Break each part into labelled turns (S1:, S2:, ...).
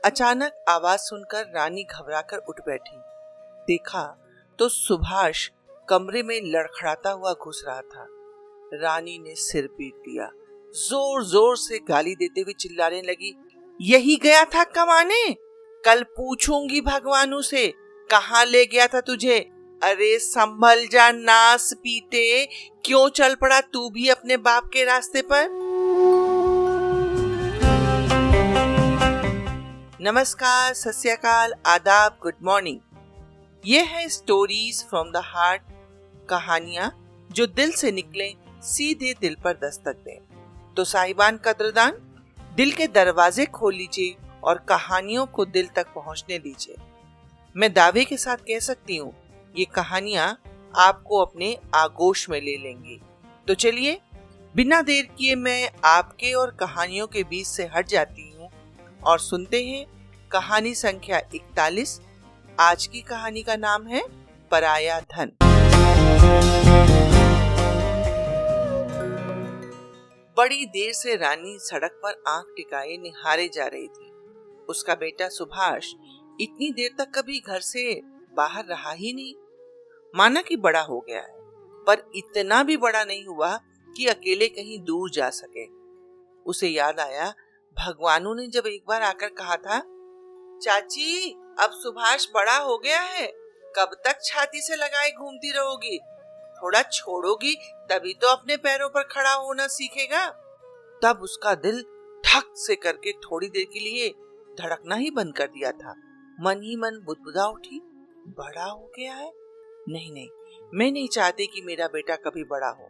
S1: अचानक आवाज सुनकर रानी घबराकर उठ बैठी। देखा तो सुभाष कमरे में लड़खड़ाता हुआ घुस रहा था। रानी ने सिर पीट लिया, जोर जोर से गाली देते हुए चिल्लाने लगी, यही गया था कमाने? कल पूछूंगी भगवानों से कहाँ ले गया था तुझे। अरे संभल जा नास पीटे, क्यों चल पड़ा तू भी अपने बाप के रास्ते पर। नमस्कार, सत श्री अकाल, आदाब, गुड मॉर्निंग। ये है स्टोरीज फ्रॉम द हार्ट, कहानियां जो दिल से निकले, सीधे दिल पर दस्तक दें। तो साहिबान कद्रदान, दिल के दरवाजे खोल लीजिए और कहानियों को दिल तक पहुंचने दीजिए। मैं दावे के साथ कह सकती हूँ ये कहानियां आपको अपने आगोश में ले लेंगी। तो चलिए बिना देर किए मैं आपके और कहानियों के बीच से हट जाती हूँ और सुनते हैं कहानी संख्या 41। आज की कहानी का नाम है पराया धन। बड़ी देर से रानी सड़क पर आंख टिकाए निहारे जा रही थी। उसका बेटा सुभाष इतनी देर तक कभी घर से बाहर रहा ही नहीं। माना कि बड़ा हो गया है, पर इतना भी बड़ा नहीं हुआ कि अकेले कहीं दूर जा सके। उसे याद आया भगवानों ने जब एक बार आकर कहा था, चाची अब सुभाष बड़ा हो गया है, कब तक छाती से लगाए घूमती रहोगी? थोड़ा छोड़ोगी तभी तो अपने पैरों पर खड़ा होना सीखेगा। तब उसका दिल ठक से करके थोड़ी देर के लिए धड़कना ही बंद कर दिया था। मन ही मन बुदबुदा उठी, बड़ा हो गया है? नहीं, मैं नहीं चाहती कि मेरा बेटा कभी बड़ा हो।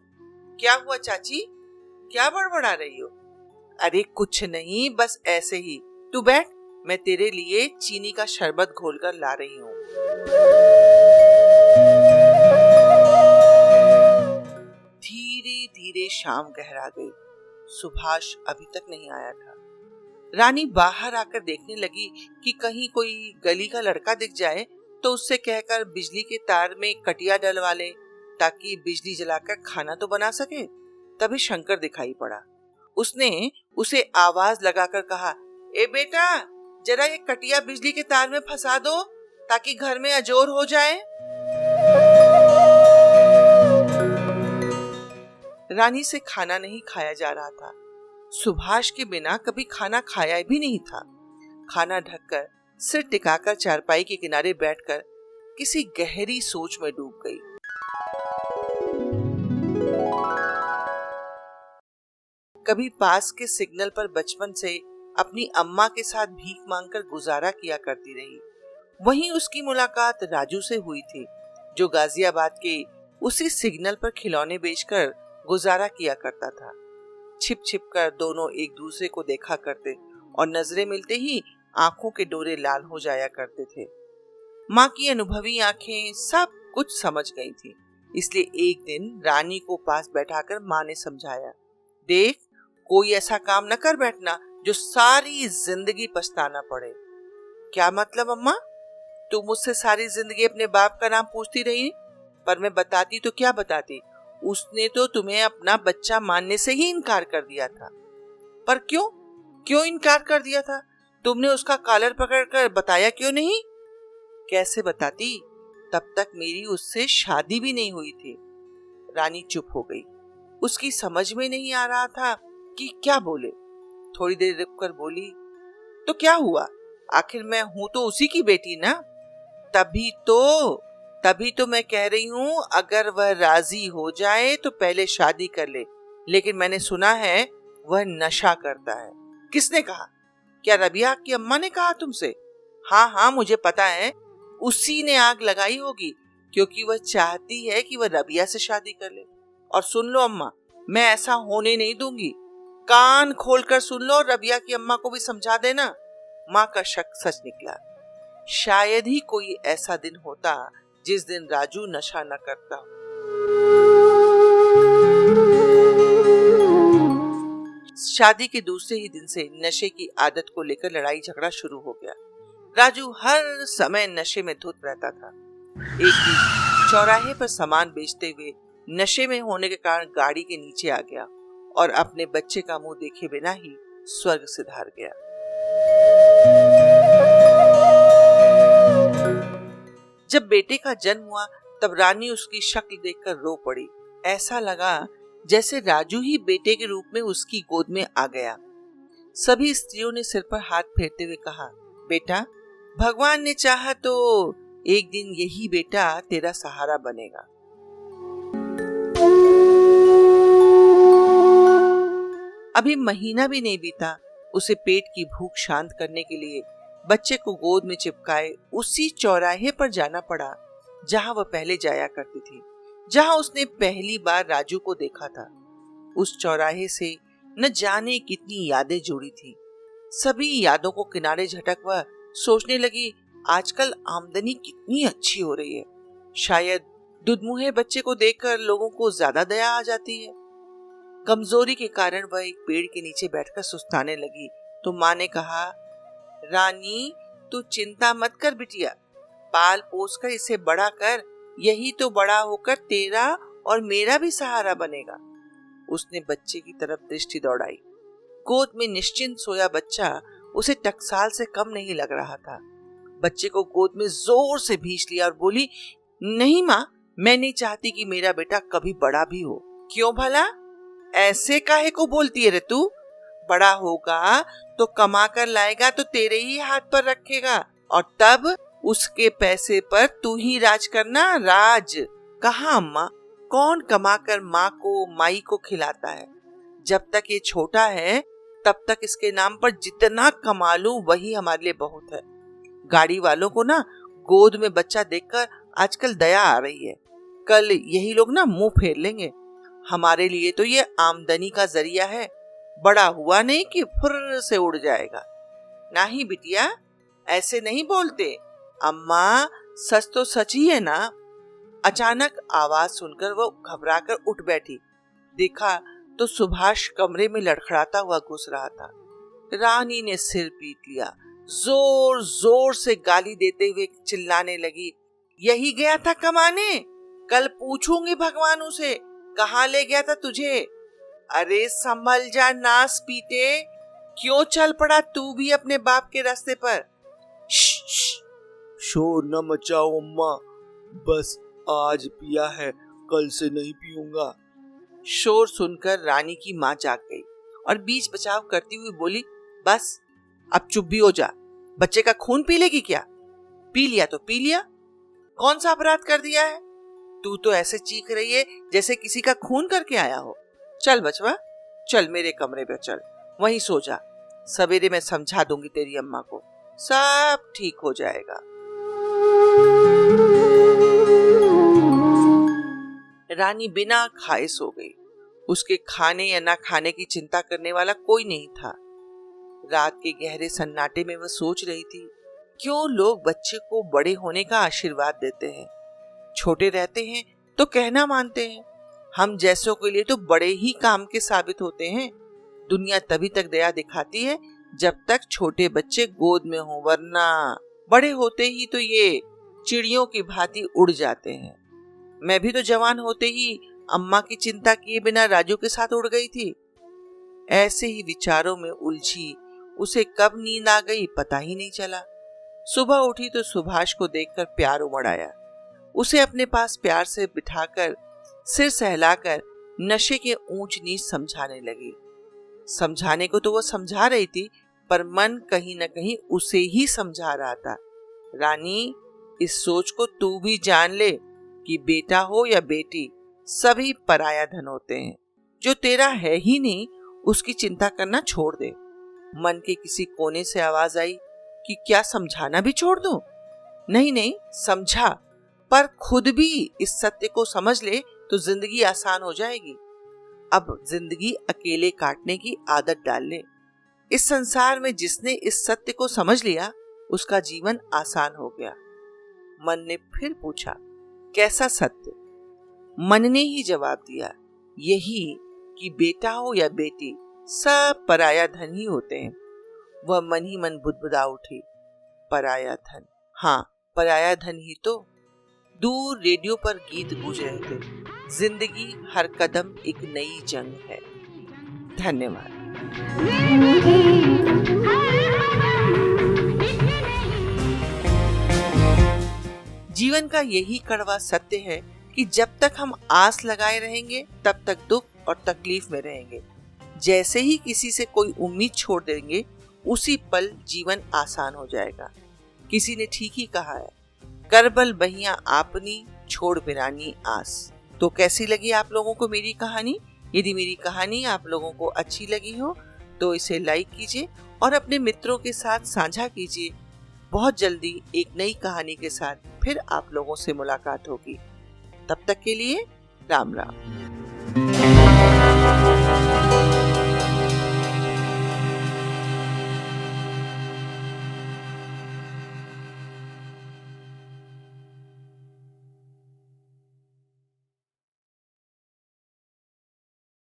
S1: क्या हुआ चाची, क्या बड़बड़ा रही हो? अरे कुछ नहीं, बस ऐसे ही। तू बैठ, मैं तेरे लिए चीनी का शरबत घोलकर ला रही हूँ। धीरे धीरे शाम गहरा गई। सुभाष अभी तक नहीं आया था। रानी बाहर आकर देखने लगी कि कहीं कोई गली का लड़का दिख जाए तो उससे कहकर बिजली के तार में कटिया डलवा ले ताकि बिजली जलाकर खाना तो बना सके। तभी शंकर दिखाई पड़ा। उसने उसे आवाज लगाकर कहा, ए बेटा, जरा ये कटिया बिजली के तार में फंसा दो ताकि घर में अजोर हो जाए। रानी से खाना नहीं खाया जा रहा था। सुभाष के बिना कभी खाना खाया भी नहीं था। खाना ढककर सिर टिकाकर चारपाई के किनारे बैठकर किसी गहरी सोच में डूब गई। कभी पास के सिग्नल पर बचपन से अपनी अम्मा के साथ भीख मांगकर गुजारा किया करती रही। वहीं उसकी मुलाकात राजू से हुई थी, जो गाजियाबाद के उसी सिग्नल पर खिलौने बेचकर गुजारा किया करता था। छिप छिप कर दोनों एक दूसरे को देखा करते और नजरें मिलते ही आंखों के डोरे लाल हो जाया करते थे। माँ की अनुभवी आंखें सब कुछ समझ गई थी, इसलिए एक दिन रानी को पास बैठाकर माँ ने समझाया, देख, कोई ऐसा काम न कर बैठना जो सारी जिंदगी पछताना पड़े। क्या मतलब अम्मा? तू मुझसे सारी जिंदगी अपने बाप का नाम पूछती रही, पर मैं बताती तो क्या बताती? उसने तो तुम्हें अपना बच्चा मानने से ही इनकार कर दिया था। पर क्यों इनकार कर दिया था? तुमने उसका कॉलर पकड़कर बताया क्यों नहीं? कैसे बताती? तब तक मेरी उससे शादी भी नहीं हुई थी। रानी चुप हो गई। उसकी समझ में नहीं आ रहा था कि क्या बोले। थोड़ी देर रुककर बोली, तो क्या हुआ? आखिर मैं हूं तो उसी की बेटी ना। तभी तो मैं कह रही हूँ, अगर वह राजी हो जाए तो पहले शादी कर ले। लेकिन मैंने सुना है वह नशा करता है। किसने कहा? क्या रबिया की अम्मा ने कहा तुमसे? हाँ, मुझे पता है, उसी ने आग लगाई होगी, क्योंकि वह चाहती है कि वह रबिया से शादी कर ले। और सुन लो अम्मा, मैं ऐसा होने नहीं दूंगी। कान खोलकर सुन लो और रबिया की अम्मा को भी समझा देना। माँ का शक सच निकला। शायद ही कोई ऐसा दिन होता जिस दिन राजू नशा न करता। शादी के दूसरे ही दिन से नशे की आदत को लेकर लड़ाई झगड़ा शुरू हो गया। राजू हर समय नशे में धुत रहता था। एक दिन चौराहे पर सामान बेचते हुए नशे में होने के कारण गाड़ी के नीचे आ गया और अपने बच्चे का मुंह देखे बिना ही स्वर्ग सिधार गया। जब बेटे का जन्म हुआ तब रानी उसकी शक्ल देखकर रो पड़ी। ऐसा लगा जैसे राजू ही बेटे के रूप में उसकी गोद में आ गया। सभी स्त्रियों ने सिर पर हाथ फेरते हुए कहा, बेटा, भगवान ने चाहा तो एक दिन यही बेटा तेरा सहारा बनेगा। अभी महीना भी नहीं बीता, उसे पेट की भूख शांत करने के लिए बच्चे को गोद में चिपकाए उसी चौराहे पर जाना पड़ा जहां वह पहले जाया करती थी, जहां उसने पहली बार राजू को देखा था। उस चौराहे से न जाने कितनी यादें जुड़ी थी। सभी यादों को किनारे झटक वह सोचने लगी, आजकल आमदनी कितनी अच्छी हो रही है। शायद दुधमुहे बच्चे को देखकर लोगों को ज्यादा दया आ जाती है। कमजोरी के कारण वह एक पेड़ के नीचे बैठकर सुस्ताने लगी तो माँ ने कहा, रानी, तू चिंता मत कर बिटिया, पाल पोस कर इसे बड़ा कर, यही तो बड़ा होकर तेरा और मेरा भी सहारा बनेगा। उसने बच्चे की तरफ दृष्टि दौड़ाई। गोद में निश्चिंत सोया बच्चा उसे टकसाल से कम नहीं लग रहा था। बच्चे को गोद में जोर से भींच लिया और बोली, नहीं माँ, मैं नहीं चाहती कि मेरा बेटा कभी बड़ा भी हो। क्यों भला? ऐसे काहे को बोलती है रे तू? बड़ा होगा तो कमा कर लाएगा तो तेरे ही हाथ पर रखेगा और तब उसके पैसे पर तू ही राज करना। राज कहाँ अम्मा, कौन कमा कर माँ को माई को खिलाता है? जब तक ये छोटा है तब तक इसके नाम पर जितना कमा लूं वही हमारे लिए बहुत है। गाड़ी वालों को ना गोद में बच्चा देखकर आजकल दया आ रही है। कल यही लोग ना मुंह फेर लेंगे। हमारे लिए तो ये आमदनी का जरिया है, बड़ा हुआ नहीं कि फुर्र से उड़ जाएगा। नहीं बिटिया, ऐसे नहीं बोलते। अम्मा, सच तो सच ही है ना। अचानक आवाज सुनकर वो घबराकर उठ बैठी। देखा तो सुभाष कमरे में लड़खड़ाता हुआ घुस रहा था। रानी ने सिर पीट लिया, जोर जोर से गाली देते हुए चिल्लाने लगी, यही गया था कमाने? कल पूछूंगी भगवान से, कहाँ ले गया था तुझे? अरे संभल जा नास पीटे, क्यों चल पड़ा तू भी अपने बाप के रास्ते पर?
S2: शोर न मचाओ अम्मा, बस आज पिया है, कल से नहीं पीऊंगा।
S1: शोर सुनकर रानी की माँ जाग गई और बीच बचाव करती हुई बोली, बस अब चुप भी हो जा। बच्चे का खून पी लेगी क्या? पी लिया तो पी लिया, कौन सा अपराध कर दिया है? तू तो ऐसे चीख रही है जैसे किसी का खून करके आया हो। चल बचवा, चल मेरे कमरे पे चल, वहीं सो जा। सवेरे मैं समझा दूंगी तेरी अम्मा को, सब ठीक हो जाएगा। रानी बिना खाए सो गई। उसके खाने या ना खाने की चिंता करने वाला कोई नहीं था। रात के गहरे सन्नाटे में वह सोच रही थी, क्यों लोग बच्चे को बड़े होने का आशीर्वाद देते हैं? छोटे रहते हैं तो कहना मानते हैं, हम जैसों के लिए तो बड़े ही काम के साबित होते हैं। दुनिया तभी तक दया दिखाती है जब तक छोटे बच्चे गोद में हों, वरना बड़े होते ही तो ये चिड़ियों की भांति उड़ जाते हैं। मैं भी तो जवान होते ही अम्मा की चिंता किए बिना राजू के साथ उड़ गई थी। ऐसे ही विचारों में उलझी उसे कब नींद आ गई पता ही नहीं चला। सुबह उठी तो सुभाष को देखकर प्यार उमड़ आया। उसे अपने पास प्यार से बिठाकर सिर सहलाकर नशे के ऊंच नीच समझाने लगी। समझाने को तो वो समझा रही थी, पर मन कहीं न कहीं उसे ही समझा रहा था। रानी, इस सोच को तू भी जान ले कि बेटा हो या बेटी, सभी पराया धन होते हैं। जो तेरा है ही नहीं उसकी चिंता करना छोड़ दे। मन के किसी कोने से आवाज आई कि क्या समझाना भी छोड़ दूं? नहीं नहीं, समझा, पर खुद भी इस सत्य को समझ ले तो जिंदगी आसान हो जाएगी। अब जिंदगी अकेले काटने की आदत डाल ले। इस संसार में जिसने इस सत्य को समझ लिया उसका जीवन आसान हो गया। मन ने फिर पूछा, कैसा सत्य? मन ने ही जवाब दिया, यही कि बेटा हो या बेटी, सब पराया धन ही होते हैं। वह मन ही मन बुदबुदा उठी, पराया धन, हाँ पराया धन ही तो। दूर रेडियो पर गीत गूंज रहे थे, जिंदगी हर कदम एक नई जंग है। धन्यवाद। जीवन का यही कड़वा सत्य है कि जब तक हम आस लगाए रहेंगे तब तक दुख और तकलीफ में रहेंगे। जैसे ही किसी से कोई उम्मीद छोड़ देंगे उसी पल जीवन आसान हो जाएगा। किसी ने ठीक ही कहा है, करबल बहियां आपनी छोड़ बिरानी आस। तो कैसी लगी आप लोगों को मेरी कहानी? यदि मेरी कहानी आप लोगों को अच्छी लगी हो तो इसे लाइक कीजिए और अपने मित्रों के साथ साझा कीजिए। बहुत जल्दी एक नई कहानी के साथ फिर आप लोगों से मुलाकात होगी। तब तक के लिए राम राम।